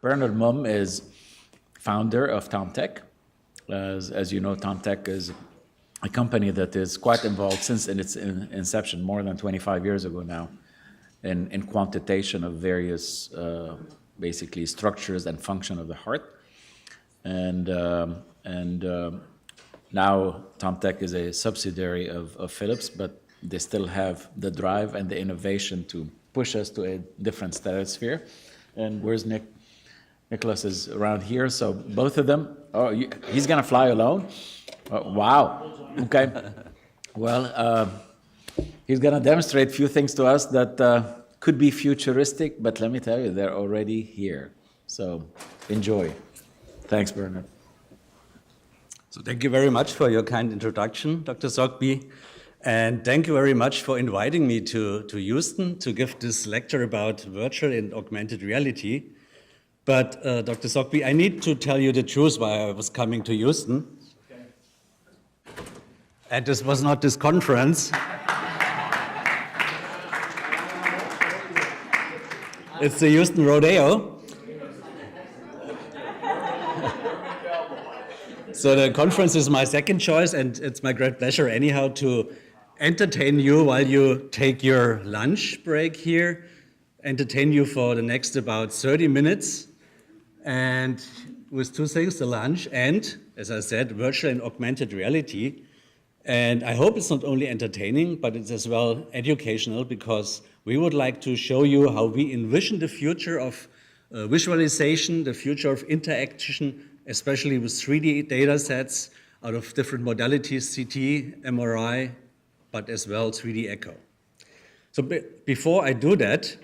Bernhard Mumm is founder of TomTech. As you know, TomTech is a company that is quite involved since in its inception, more than 25 years ago now, in quantitation of various basically structures and function of the heart. And now TomTech is a subsidiary of Philips, but they still have the drive and the innovation to push us to a different stratosphere. And where's Nick? Nicholas is around here, so both of them. Oh, he's gonna fly alone? Oh, wow, okay. Well, he's gonna demonstrate a few things to us that could be futuristic, but let me tell you, they're already here. So enjoy. Thanks, Bernhard. So thank you very much for your kind introduction, Dr. Zoghbi. And thank you very much for inviting me to Houston to give this lecture about virtual and augmented reality. But Dr. Zoghbi, I need to tell you the truth why I was coming to Houston. Okay. And this was not this conference. It's the Houston Rodeo. So the conference is my second choice, and it's my great pleasure anyhow to entertain you while you take your lunch break here, entertain you for the next about 30 minutes, and with two things, the lunch and, as I said, virtual and augmented reality. And I hope it's not only entertaining, but it's as well educational, because we would like to show you how we envision the future of visualization, the future of interaction, especially with 3D data sets out of different modalities, CT, MRI, but as well 3D echo. So before I do that,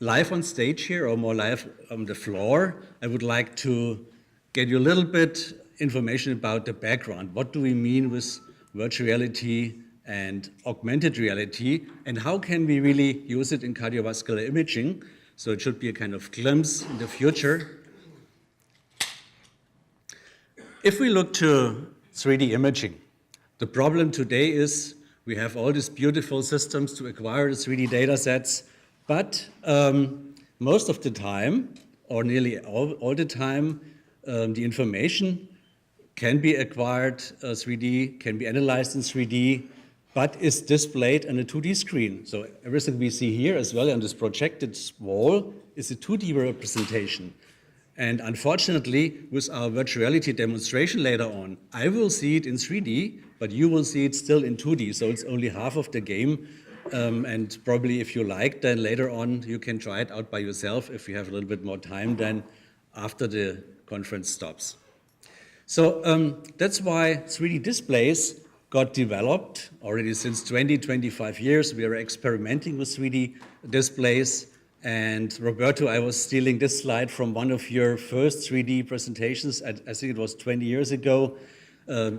live on stage here, or more live on the floor, I would like to get you a little bit information about the background. What do we mean with virtual reality and augmented reality, and how can we really use it in cardiovascular imaging? So it should be a kind of glimpse in the future. If we look to 3D imaging, the problem today is we have all these beautiful systems to acquire the 3D data sets, but most of the time, or nearly all the time, the information can be acquired 3D, can be analyzed in 3D, but is displayed on a 2D screen. So everything we see here as well on this projected wall is a 2D representation. And unfortunately, with our virtual reality demonstration later on, I will see it in 3D, but you will see it still in 2D. So it's only half of the game. And probably if you like, then later on, you can try it out by yourself if you have a little bit more time than after the conference stops. So that's why 3D displays got developed already since 20-25 years. We are experimenting with 3D displays. And Roberto, I was stealing this slide from one of your first 3D presentations. I think it was 20 years ago.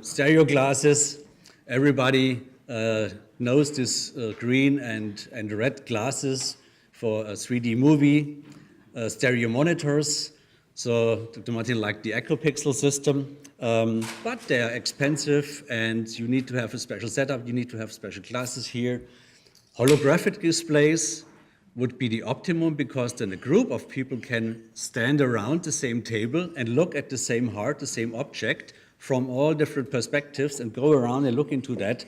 Stereo glasses. Everybody knows this green and red glasses for a 3D movie. Stereo monitors. So Dr. Martin liked the EchoPixel system. But they are expensive, and you need to have a special setup. You need to have special glasses here. Holographic displays would be the optimum, because then a group of people can stand around the same table and look at the same heart, the same object, from all different perspectives and go around and look into that.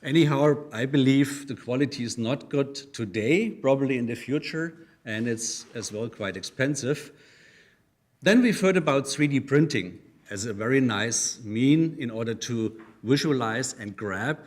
Anyhow, I believe the quality is not good today, probably in the future, and it's as well quite expensive. Then we've heard about 3D printing as a very nice mean in order to visualize and grab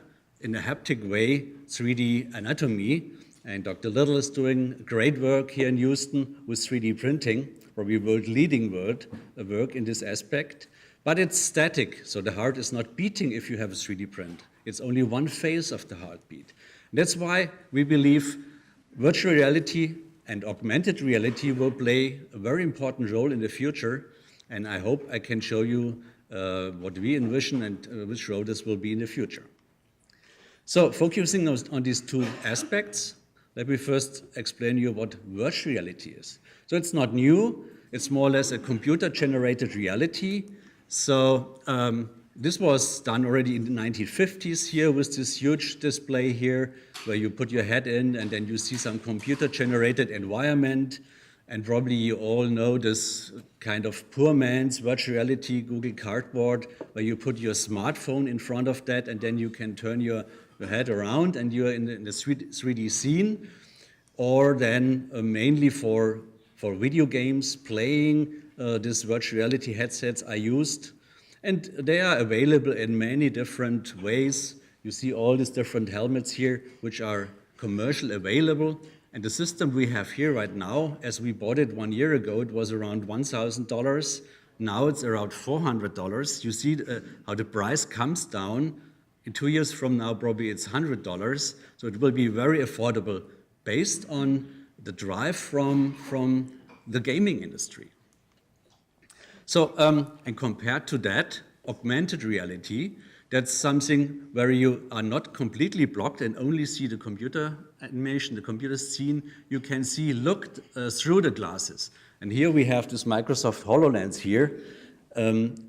in a haptic way 3D anatomy. And Dr. Little is doing great work here in Houston with 3D printing, probably world-leading work in this aspect. But it's static, so the heart is not beating if you have a 3D print. It's only one phase of the heartbeat. That's why we believe virtual reality and augmented reality will play a very important role in the future. And I hope I can show you what we envision and which role this will be in the future. So focusing on these two aspects, let me first explain you what virtual reality is. So it's not new. It's more or less a computer-generated reality. So this was done already in the 1950s here with this huge display here, where you put your head in and then you see some computer-generated environment. And probably you all know this kind of poor man's virtual reality Google Cardboard, where you put your smartphone in front of that and then you can turn your head around and you're in the 3D scene. Or then mainly for video games, playing these virtual reality headsets are used. And they are available in many different ways. You see all these different helmets here, which are commercially available. And the system we have here right now, as we bought it 1 year ago, it was around $1,000. Now it's around $400. You see how the price comes down. In 2 years from now, probably it's $100. So it will be very affordable based on the drive from the gaming industry. So, and compared to that, augmented reality, that's something where you are not completely blocked and only see the computer animation, the computer scene. You can see looked through the glasses. And here we have this Microsoft HoloLens here,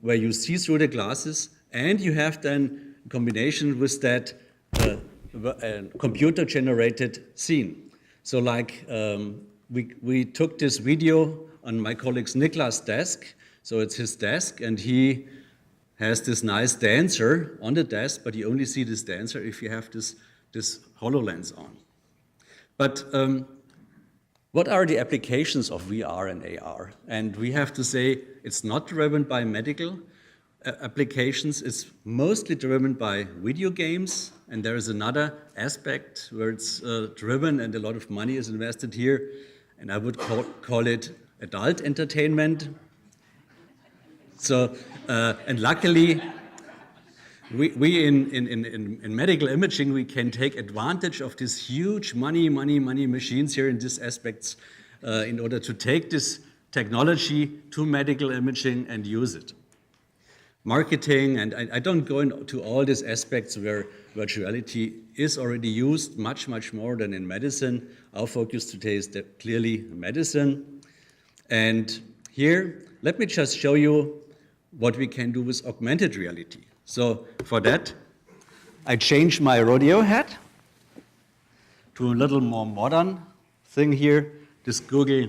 where you see through the glasses, and you have then in combination with that computer-generated scene. So like we took this video on my colleague's Niklas' desk. So it's his desk, and he has this nice dancer on the desk, but you only see this dancer if you have this HoloLens on. But what are the applications of VR and AR? And we have to say it's not driven by medical applications. It's mostly driven by video games. And there is another aspect where it's driven and a lot of money is invested here. And I would call it adult entertainment. So, and luckily, we in medical imaging, we can take advantage of these huge money machines here in these aspects in order to take this technology to medical imaging and use it. Marketing, and I don't go into all these aspects where virtual reality is already used much more than in medicine. Our focus today is clearly medicine. And here, let me just show you what we can do with augmented reality. So for that, I changed my rodeo hat to a little more modern thing here, this Google,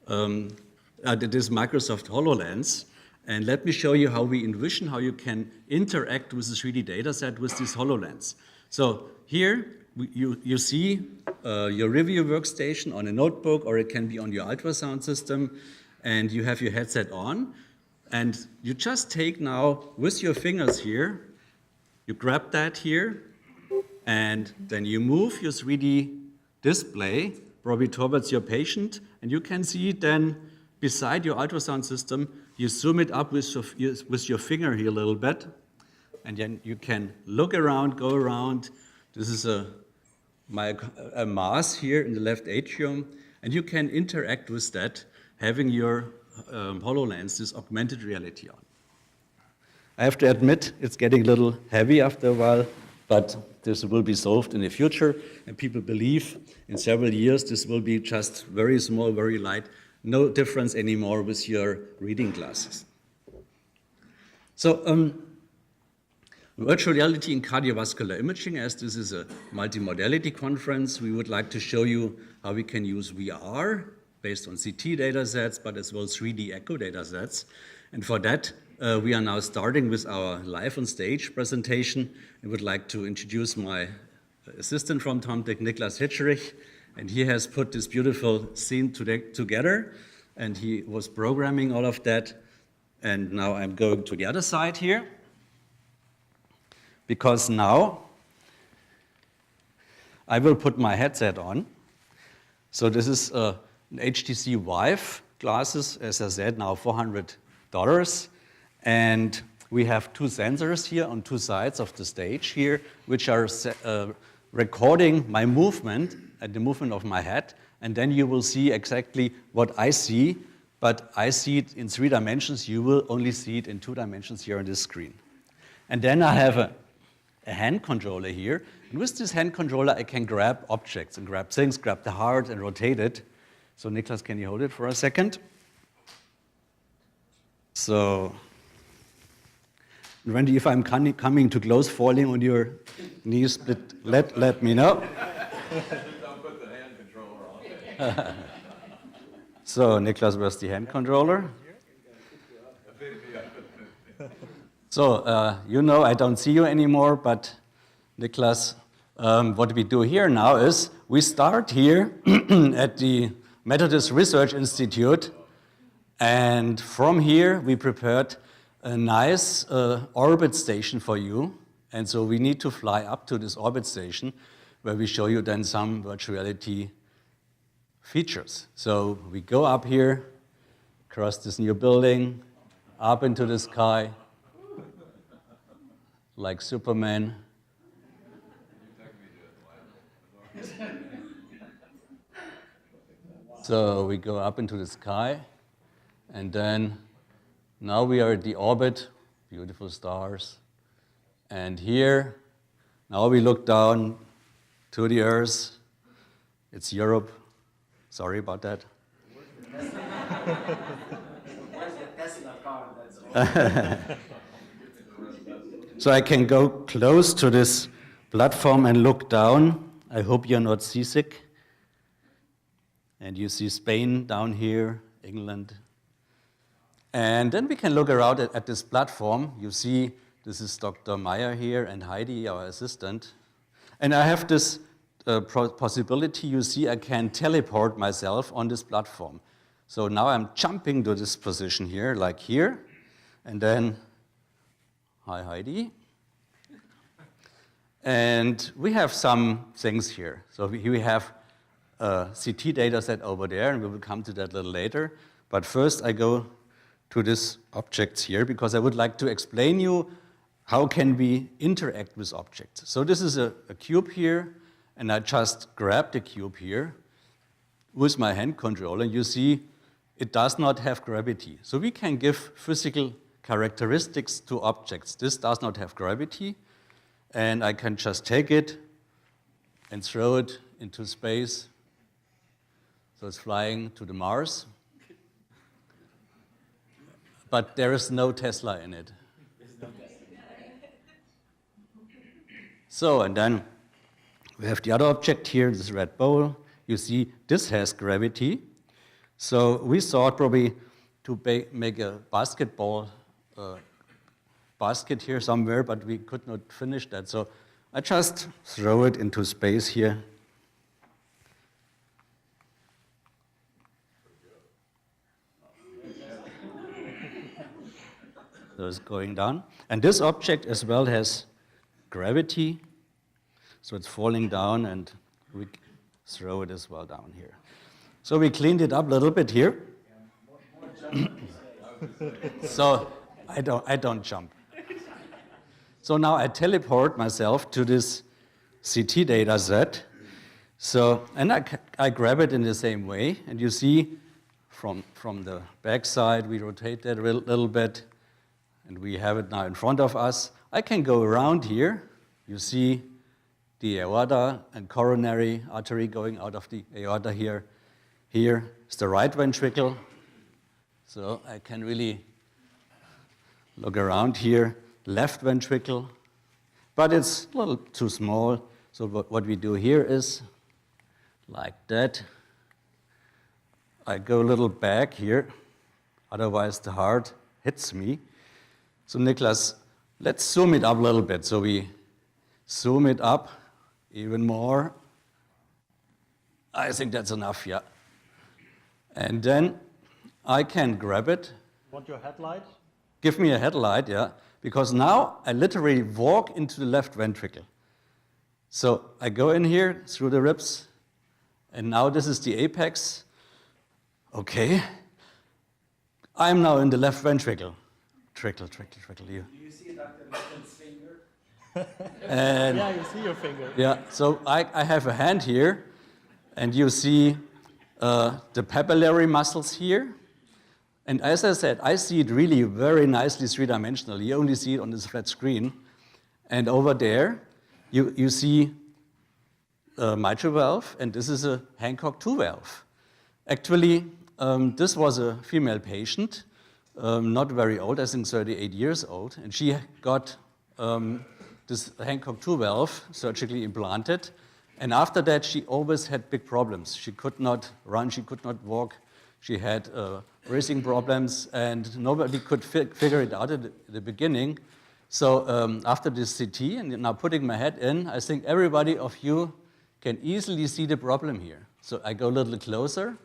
this Microsoft HoloLens. And let me show you how we envision how you can interact with the 3D data set with this HoloLens. So here you see your review workstation on a notebook, or it can be on your ultrasound system, and you have your headset on. And you just take now with your fingers here, you grab that here, and then you move your 3D display probably towards your patient, and you can see then beside your ultrasound system, you zoom it up with your finger here a little bit, and then you can look around, go around. This is a mass here in the left atrium, and you can interact with that, having your HoloLens, this augmented reality on. I have to admit, it's getting a little heavy after a while, but this will be solved in the future, and people believe in several years this will be just very small, very light, no difference anymore with your reading glasses. So virtual reality in cardiovascular imaging, as this is a multimodality conference, we would like to show you how we can use VR based on CT data sets, but as well 3D echo data sets. And for that, we are now starting with our live on stage presentation. I would like to introduce my assistant from TomTech, Niklas Hitcherich, and he has put this beautiful scene together, and he was programming all of that. And now I'm going to the other side here, because now I will put my headset on. So this is an HTC Vive glasses, as I said, now $400. And we have two sensors here on two sides of the stage here, which are recording my movement and the movement of my head. And then you will see exactly what I see, but I see it in 3 dimensions. You will only see it in 2 dimensions here on this screen. And then I have a hand controller here. And with this hand controller, I can grab objects and grab things, grab the heart and rotate it. So Niklas, can you hold it for a second? So, Randy, if I'm coming too close, falling on your knees, let me know. Don't put the hand controller on. So Niklas was the hand controller. So you know I don't see you anymore, but Niklas, what we do here now is we start here at the Methodist Research Institute, and from here we prepared a nice orbit station for you. And so we need to fly up to this orbit station where we show you then some virtual reality features. So we go up here, across this new building, up into the sky, like Superman. So we go up into the sky, and then now we are at the orbit, beautiful stars. And here, now we look down to the Earth. It's Europe. Sorry about that. Where's the Tesla car? That's all. So I can go close to this platform and look down. I hope you're not seasick. And you see Spain down here, England. And then we can look around at this platform. You see, this is Dr. Meyer here and Heidi, our assistant. And I have this possibility. You see, I can teleport myself on this platform. So now I'm jumping to this position here, like here. And then, hi, Heidi. And we have some things here. So we have a CT data set over there, and we will come to that a little later. But first, I go to these objects here, because I would like to explain you how can we interact with objects. So this is a cube here, and I just grab the cube here with my hand controller, and you see it does not have gravity. So we can give physical characteristics to objects. This does not have gravity, and I can just take it and throw it into space. So it's flying to the Mars. But there is no Tesla in it. So, and then we have the other object here, this red bowl. You see, this has gravity. So we thought probably to make a basketball basket here somewhere, but we could not finish that. So I just throw it into space here. So it's going down. And this object as well has gravity. So it's falling down, and we throw it as well down here. So we cleaned it up a little bit here. So I don't jump. So now I teleport myself to this CT data set. So, and I grab it in the same way. And you see from the back side, we rotate that a little bit. And we have it now in front of us. I can go around here. You see the aorta and coronary artery going out of the aorta here. Here is the right ventricle. So I can really look around here. Left ventricle. But it's a little too small. So what we do here is like that. I go a little back here. Otherwise the heart hits me. So Niklas, let's zoom it up a little bit. So we zoom it up even more. I think that's enough, yeah. And then I can grab it. Want your headlight? Give me a headlight, yeah. Because now I literally walk into the left ventricle. So I go in here through the ribs, and now this is the apex. Okay. I'm now in the left ventricle. Trickle. Do you see Dr. Mitchell's finger? And Yeah, you see your finger. yeah, so I have a hand here, and you see the papillary muscles here. And as I said, I see it really very nicely three-dimensional. You only see it on this flat screen. And over there, you see a mitral valve, and this is a Hancock 2 valve. Actually, this was a female patient, not very old, I think 38 years old, and she got this Hancock 2 valve surgically implanted. And after that, she always had big problems. She could not run, she could not walk, She had breathing problems, and nobody could figure it out at the beginning. So after this CT, and now putting my head in, I think everybody of you can easily see the problem here. So I go a little closer.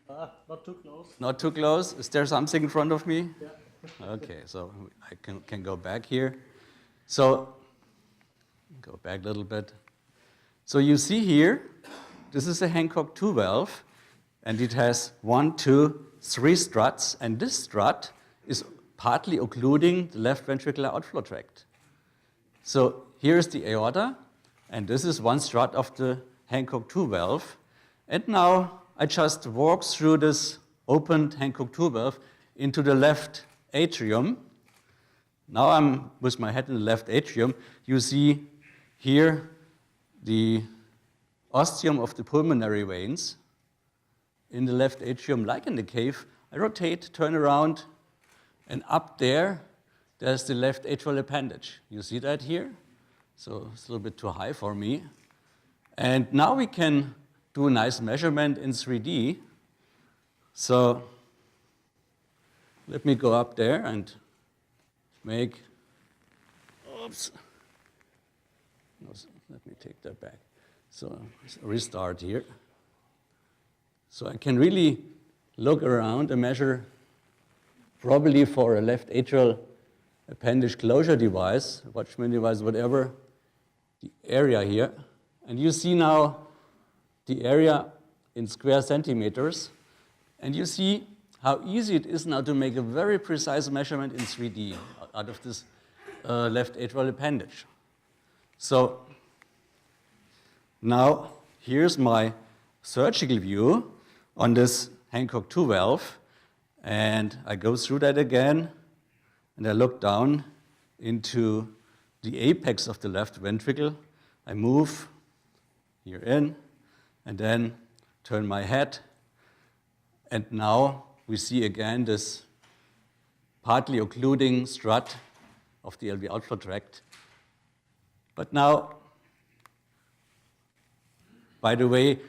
Not too close. Not too close. Is there something in front of me? Yeah. Okay, so I can go back here. So go back a little bit. So you see here, this is a Hancock 2 valve, and it has 1, 2, 3 struts, and this strut is partly occluding the left ventricular outflow tract. So here's the aorta, and this is one strut of the Hancock 2 valve. And now I just walk through this opened Hancock 2 valve into the left atrium. Now I'm with my head in the left atrium. You see here the ostium of the pulmonary veins in the left atrium, like in the cave. I rotate, turn around, and up there's the left atrial appendage. You see that here? So it's a little bit too high for me. And now we can do a nice measurement in 3D. So let me go up there and make, oops. No, let me take that back. So restart here. So I can really look around and measure, probably for a left atrial appendage closure device, Watchman device, whatever, the area here. And you see now the area in square centimeters. And you see how easy it is now to make a very precise measurement in 3D out of this left atrial appendage. So now here's my surgical view on this Hancock 2 valve. And I go through that again, and I look down into the apex of the left ventricle. I move here in, and then turn my head. And now we see again this partly occluding strut of the LV outflow tract. But now, by the way,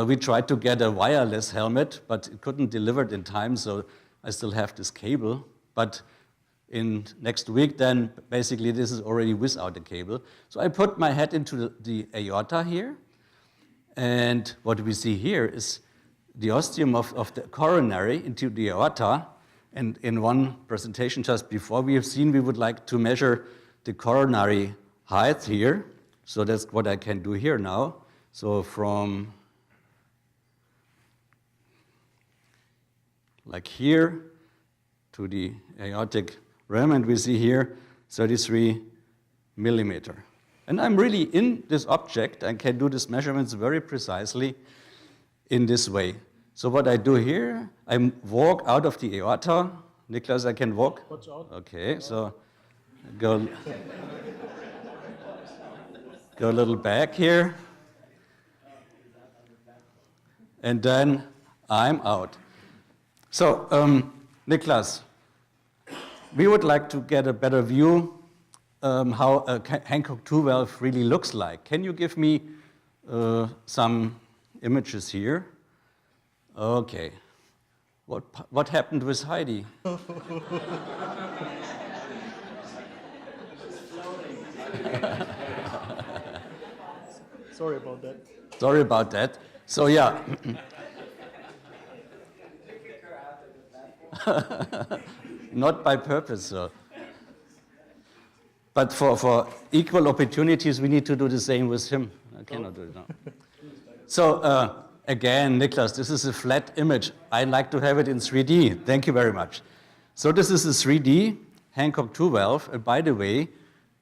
we tried to get a wireless helmet, but it couldn't deliver it in time, so I still have this cable. But in next week, then basically this is already without the cable. So I put my head into the aorta here, and what we see here is the ostium of the coronary into the aorta. And in one presentation just before, we have seen we would like to measure the coronary height here. So that's what I can do here now. So from like here to the aortic rim, and we see here 33 millimeter. And I'm really in this object and can do these measurements very precisely in this way. So what I do here, I walk out of the aorta. Niklas, I can walk? Watch out. Okay, so go a little back here. And then I'm out. So, Niklas, we would like to get a better view how a Hancock 2 valve really looks like. Can you give me some images here? Okay. What happened with Heidi? Sorry about that. Sorry about that. So yeah. Not by purpose, so. But for equal opportunities, we need to do the same with him. I cannot do it now. So again, Niklas, this is a flat image. I like to have it in 3D. Thank you very much. So this is a 3D Hancock 2 valve. And by the way,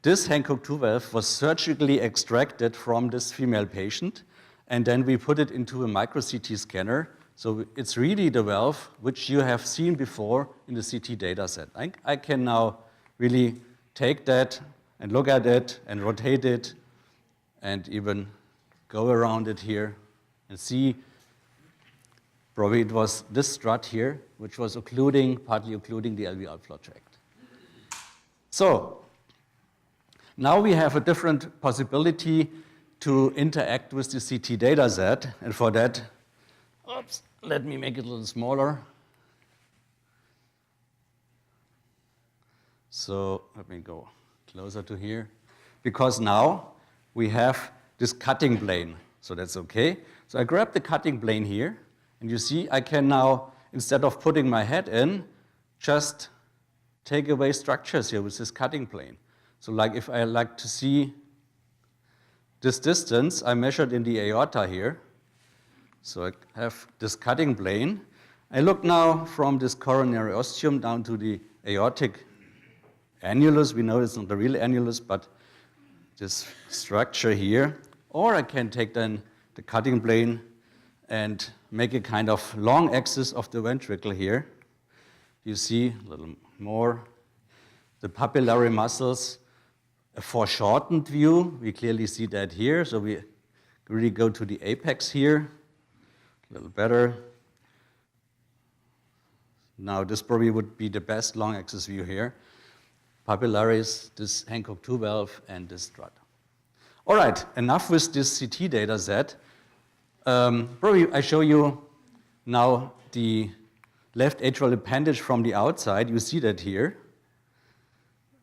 this Hancock 2 valve was surgically extracted from this female patient. And then we put it into a micro CT scanner. So it's really the valve which you have seen before in the CT data set. I can now really take that and look at it and rotate it and even go around it here and see. Probably it was this strut here, which was partly occluding the LV outflow tract. So now we have a different possibility to interact with the CT data set, and for that, oops, let me make it a little smaller. So let me go closer to here. Because now we have this cutting plane, so that's okay. So I grab the cutting plane here, and you see I can now, instead of putting my head in, just take away structures here with this cutting plane. So like if I like to see this distance, I measured in the aorta here. So I have this cutting plane. I look now from this coronary ostium down to the aortic annulus. We know it's not the real annulus, but this structure here. Or I can take then the cutting plane and make a kind of long axis of the ventricle here. You see a little more the papillary muscles. A foreshortened view, we clearly see that here. So we really go to the apex here. A little better. Now this probably would be the best long axis view here. Papillaries, this Hancock 2 valve, and this strut. All right, enough with this CT data set. Probably I show you now the left atrial appendage from the outside. You see that here,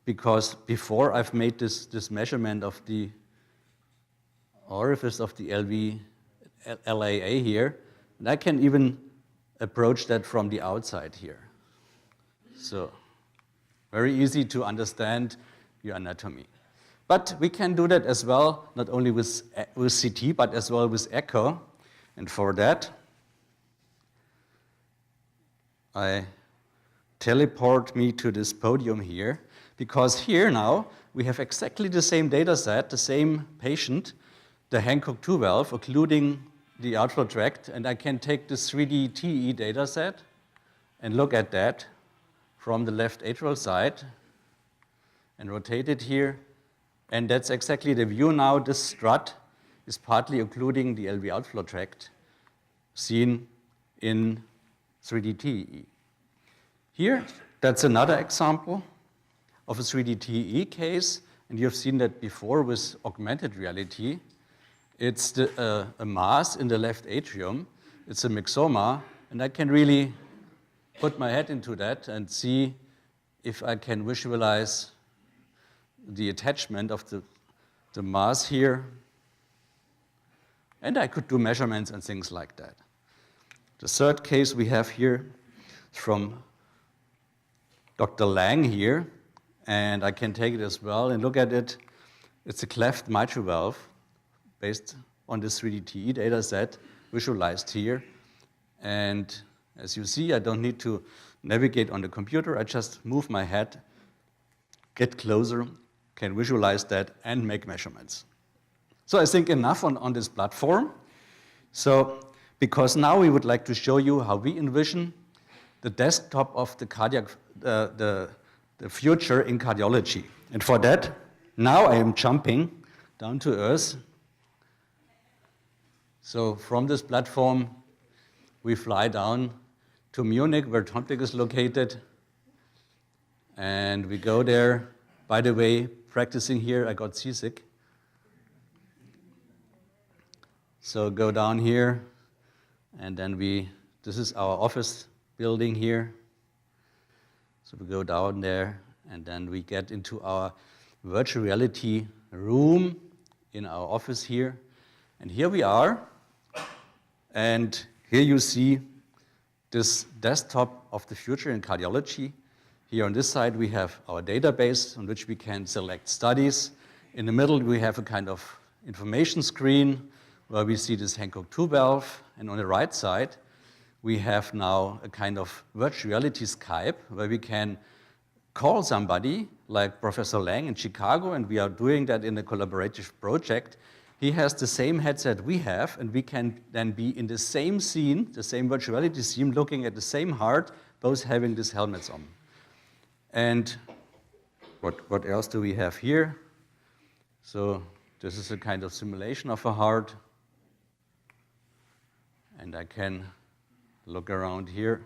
because before I've made this measurement of the orifice of the LAA here, and I can even approach that from the outside here. So very easy to understand your anatomy. But we can do that as well, not only with CT, but as well with echo. And for that, I teleport me to this podium here, because here now we have exactly the same data set, the same patient, the Hancock 2 valve, occluding the atrial tract, and I can take this 3D TE data set and look at that from the left atrial side and rotate it here. And that's exactly the view now. This strut is partly occluding the LV outflow tract seen in 3D TE. Here, that's another example of a 3D TE case, and you've seen that before with augmented reality. It's a mass in the left atrium. It's a myxoma, and I can really put my head into that and see if I can visualize the attachment of the mass here. And I could do measurements and things like that. The third case we have here is from Dr. Lang here, and I can take it as well and look at it. It's a cleft mitral valve based on this 3D TE data set visualized here. And as you see, I don't need to navigate on the computer. I just move my head, get closer, can visualize that, and make measurements. So I think enough on this platform. So, because now we would like to show you how we envision the desktop of the cardiac, the future in cardiology. And for that, now I am jumping down to earth. So from this platform, we fly down to Munich, where Tomtic is located. And we go there. By the way, practicing here, I got seasick. So go down here, and then this is our office building here. So we go down there, and then we get into our virtual reality room in our office here. And here we are, and here you see this desktop of the future in cardiology. Here on this side, we have our database on which we can select studies. In the middle, we have a kind of information screen where we see this Hancock 2 valve. And on the right side, we have now a kind of virtual reality Skype where we can call somebody like Professor Lang in Chicago, and we are doing that in a collaborative project. He has the same headset we have, and we can then be in the same scene, the same virtual reality scene, looking at the same heart, both having these helmets on. And what else do we have here? So this is a kind of simulation of a heart. And I can look around here,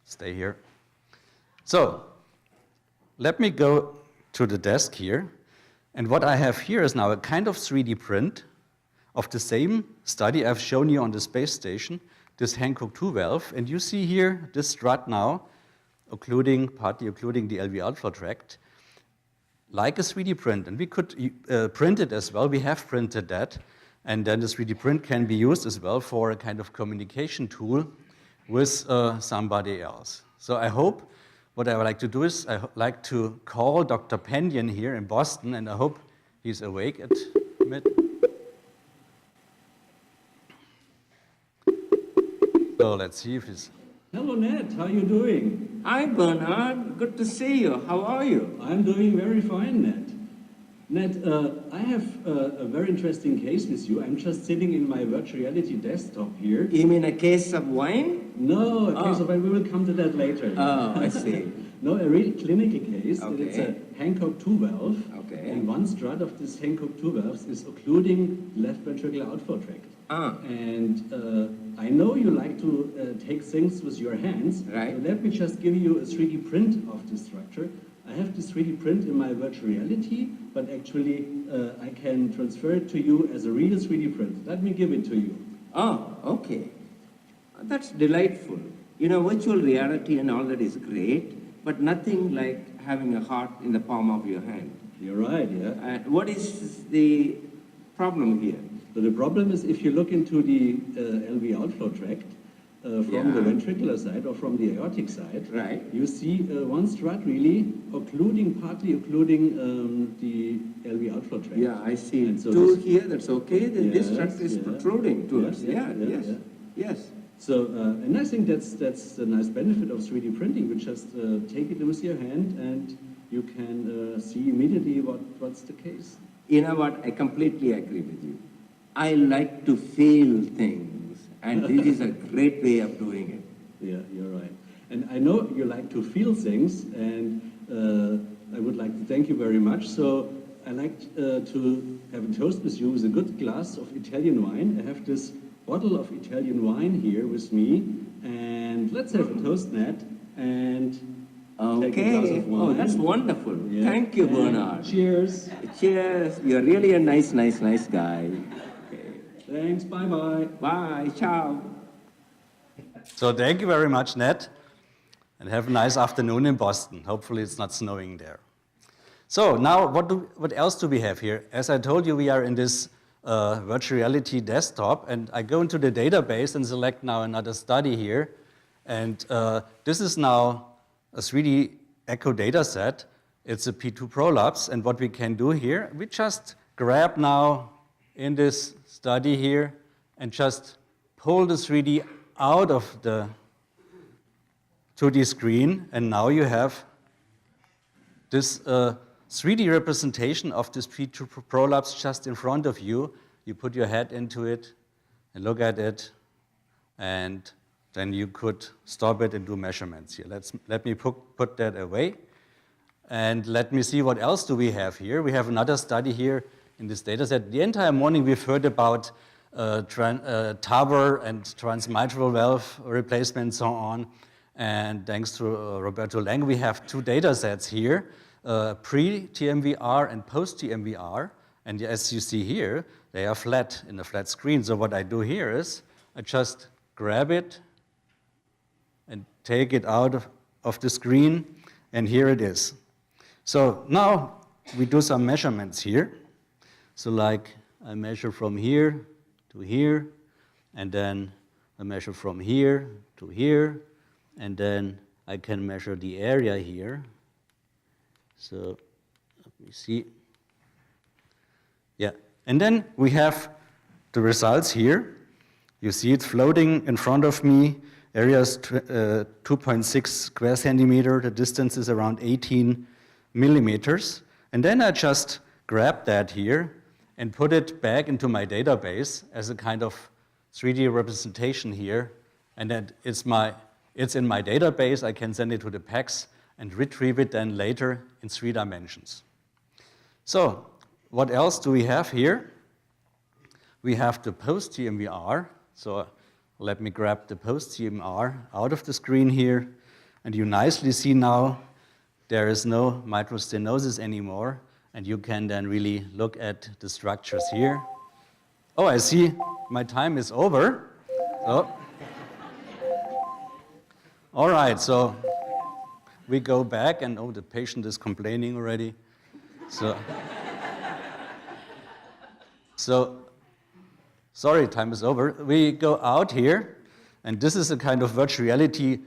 stay here. So let me go to the desk here. And what I have here is now a kind of 3D print of the same study I've shown you on the space station. this Hancock 2 valve, and you see here this strut now, partly occluding the LV outflow tract, like a 3D print. And we could print it as well. We have printed that. And then the 3D print can be used as well for a kind of communication tool with somebody else. So I hope what I would like to do is I like to call Dr. Pendian here in Boston, and I hope he's awake at mid. So let's see if he's... Hello, Ned. How are you doing? Hi, Bernhard. Good to see you. How are you? I'm doing very fine, Ned. Ned, I have a very interesting case with you. I'm just sitting in my virtual reality desktop here. You mean a case of wine? No, a case of wine. We will come to that later. Oh, I see. No, a real clinical case. Okay. It's a Hancock 2 valve. Okay. And one strut of this Hancock 2 valves is occluding left ventricular outflow tract. And I know you like to take things with your hands. Right. So let me just give you a 3D print of this structure. I have this 3D print in my virtual reality, but actually I can transfer it to you as a real 3D print. Let me give it to you. Oh, okay. That's delightful. You know, virtual reality and all that is great, but nothing like having a heart in the palm of your hand. You're right, yeah. What is the problem here? So the problem is if you look into the LV outflow tract from the ventricular side or from the aortic side, right, you see one strut really partly occluding the LV outflow tract. Yeah, I see. And so Two this, here, that's okay. This yes, strut is protruding to us. Yes. So, and I think that's a nice benefit of 3D printing. You just take it with your hand and you can see immediately what's the case. You know what, I completely agree with you. I like to feel things, and this is a great way of doing it. Yeah, you're right. And I know you like to feel things, and I would like to thank you very much. So I like to have a toast with you with a good glass of Italian wine. I have this bottle of Italian wine here with me, and let's have a toast, Ned, and take a glass Okay. of wine. Oh, that's wonderful. Yeah. Thank you, And Bernhard. Cheers. Cheers. You're really a nice guy. Thanks. Bye-bye. Bye. Ciao. So thank you very much, Ned, and have a nice afternoon in Boston. Hopefully it's not snowing there. So now, what else do we have here? As I told you, we are in this virtual reality desktop, and I go into the database and select now another study here. And this is now a 3D echo data set. It's a P2 prolapse, and what we can do here, we just grab now in this study here and just pull the 3D out of the 2D screen, and now you have this 3D representation of this P2 prolapse just in front of you. You put your head into it and look at it, and then you could stop it and do measurements here. Let me put that away, and let me see what else do we have here. We have another study here in this data set. The entire morning we've heard about TAVR and transmitral valve replacement and so on. And thanks to Roberto Lang, we have two data sets here, pre-TMVR and post-TMVR. And as you see here, they are flat in a flat screen. So what I do here is I just grab it and take it out of the screen, and here it is. So now we do some measurements here. So like I measure from here to here, and then I measure from here to here, and then I can measure the area here. So let me see. Yeah, and then we have the results here. You see it floating in front of me. Area is 2.6 square centimeter. The distance is around 18 millimeters. And then I just grab that here and put it back into my database as a kind of 3D representation here. And then it's in my database. I can send it to the PACS and retrieve it then later in 3 dimensions. So what else do we have here? We have the post-TMVR. So let me grab the post-TMVR out of the screen here. And you nicely see now there is no mitral stenosis anymore. And you can then really look at the structures here. Oh, I see my time is over. So All right, so we go back, and oh, the patient is complaining already. So sorry, time is over. We go out here, and this is a kind of virtual reality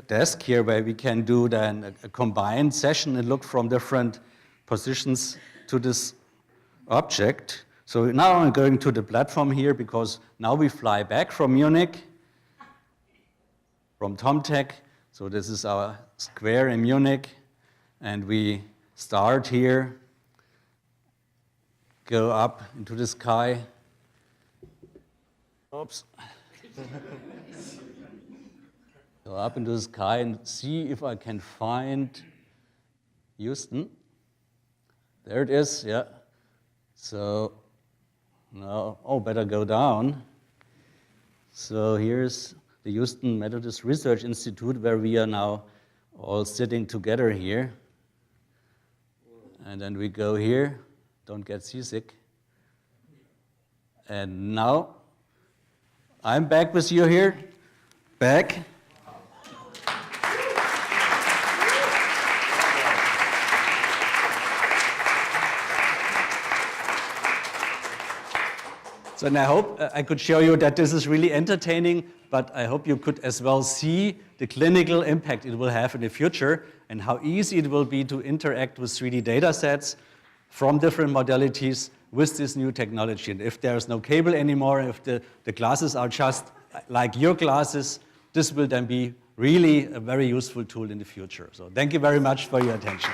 desk here where we can do then a combined session and look from different positions to this object. So now I'm going to the platform here because now we fly back from Munich, from TomTech. So this is our square in Munich, and we start here, go up into the sky. Oops. Go up into the sky and see if I can find Houston. There it is, yeah. So now, oh, better go down. So here's the Houston Methodist Research Institute where we are now all sitting together here. And then we go here, don't get seasick. And now I'm back with you here, back. So and I hope I could show you that this is really entertaining, but I hope you could as well see the clinical impact it will have in the future and how easy it will be to interact with 3D data sets from different modalities with this new technology. And if there's no cable anymore, if the glasses are just like your glasses, this will then be really a very useful tool in the future. So thank you very much for your attention.